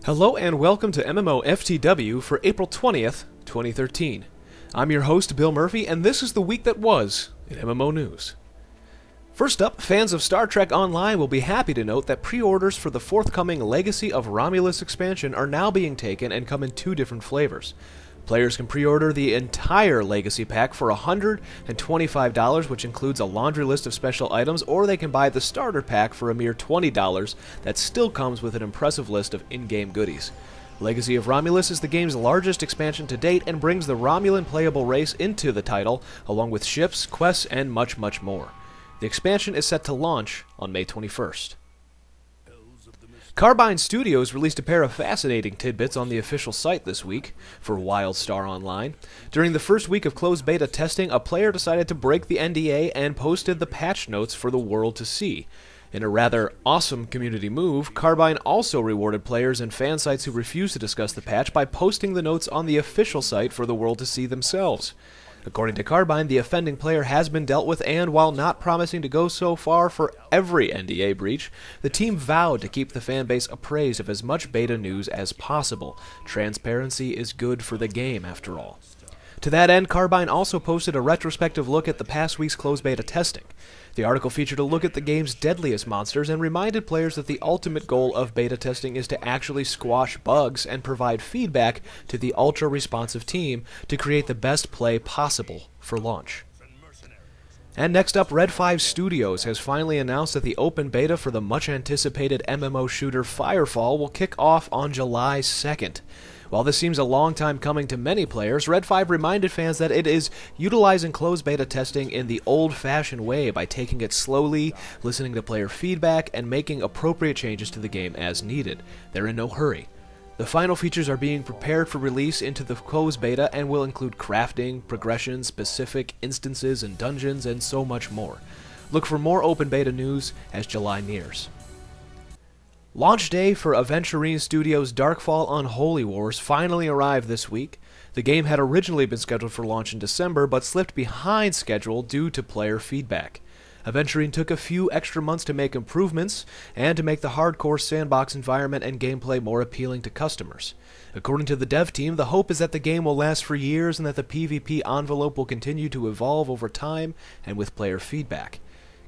Hello and welcome to MMOFTW for April 20th, 2013. I'm your host, Bill Murphy, and this is the week that was in MMO news. First up, fans of Star Trek Online will be happy to note that pre-orders for the forthcoming Legacy of Romulus expansion are now being taken and come in two different flavors. Players can pre-order the entire Legacy pack for $125, which includes a laundry list of special items, or they can buy the starter pack for a mere $20 that still comes with an impressive list of in-game goodies. Legacy of Romulus is the game's largest expansion to date and brings the Romulan playable race into the title, along with ships, quests, and much, much more. The expansion is set to launch on May 21st. Carbine Studios released a pair of fascinating tidbits on the official site this week for WildStar Online. During the first week of closed beta testing, a player decided to break the NDA and posted the patch notes for the world to see. In a rather awesome community move, Carbine also rewarded players and fan sites who refused to discuss the patch by posting the notes on the official site for the world to see themselves. According to Carbine, the offending player has been dealt with, and while not promising to go so far for every NDA breach, the team vowed to keep the fanbase appraised of as much beta news as possible. Transparency is good for the game, after all. To that end, Carbine also posted a retrospective look at the past week's closed beta testing. The article featured a look at the game's deadliest monsters and reminded players that the ultimate goal of beta testing is to actually squash bugs and provide feedback to the ultra-responsive team to create the best play possible for launch. And next up, Red 5 Studios has finally announced that the open beta for the much-anticipated MMO shooter Firefall will kick off on July 2nd. While this seems a long time coming to many players, Red 5 reminded fans that it is utilizing closed beta testing in the old-fashioned way by taking it slowly, listening to player feedback, and making appropriate changes to the game as needed. They're in no hurry. The final features are being prepared for release into the closed beta and will include crafting, progression, specific instances and dungeons, and so much more. Look for more open beta news as July nears. Launch day for Aventurine Studios' Darkfall Unholy Wars finally arrived this week. The game had originally been scheduled for launch in December, but slipped behind schedule due to player feedback. Aventurine took a few extra months to make improvements, and to make the hardcore sandbox environment and gameplay more appealing to customers. According to the dev team, the hope is that the game will last for years and that the PvP envelope will continue to evolve over time and with player feedback.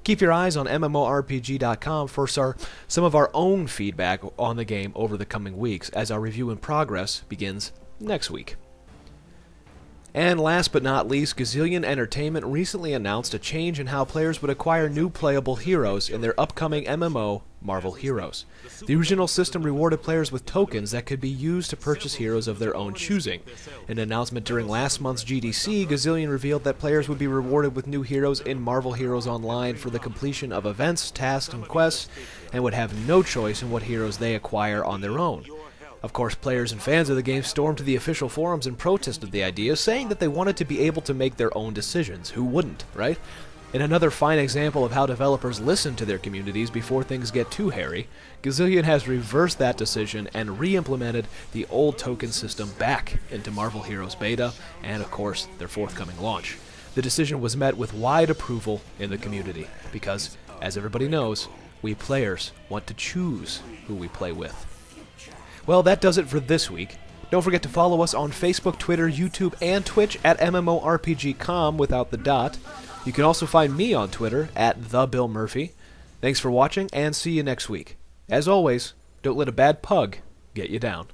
Keep your eyes on MMORPG.com for some of our own feedback on the game over the coming weeks, as our review in progress begins next week. And last but not least, Gazillion Entertainment recently announced a change in how players would acquire new playable heroes in their upcoming MMO, Marvel Heroes. The original system rewarded players with tokens that could be used to purchase heroes of their own choosing. In an announcement during last month's GDC, Gazillion revealed that players would be rewarded with new heroes in Marvel Heroes Online for the completion of events, tasks, and quests, and would have no choice in what heroes they acquire on their own. Of course, players and fans of the game stormed to the official forums and protested the idea, saying that they wanted to be able to make their own decisions. Who wouldn't, right? In another fine example of how developers listen to their communities before things get too hairy, Gazillion has reversed that decision and re-implemented the old token system back into Marvel Heroes Beta and, of course, their forthcoming launch. The decision was met with wide approval in the community because, as everybody knows, we players want to choose who we play with. Well, that does it for this week. Don't forget to follow us on Facebook, Twitter, YouTube, and Twitch at MMORPG.com without the dot. You can also find me on Twitter at TheBillMurphy. Thanks for watching, and see you next week. As always, don't let a bad pug get you down.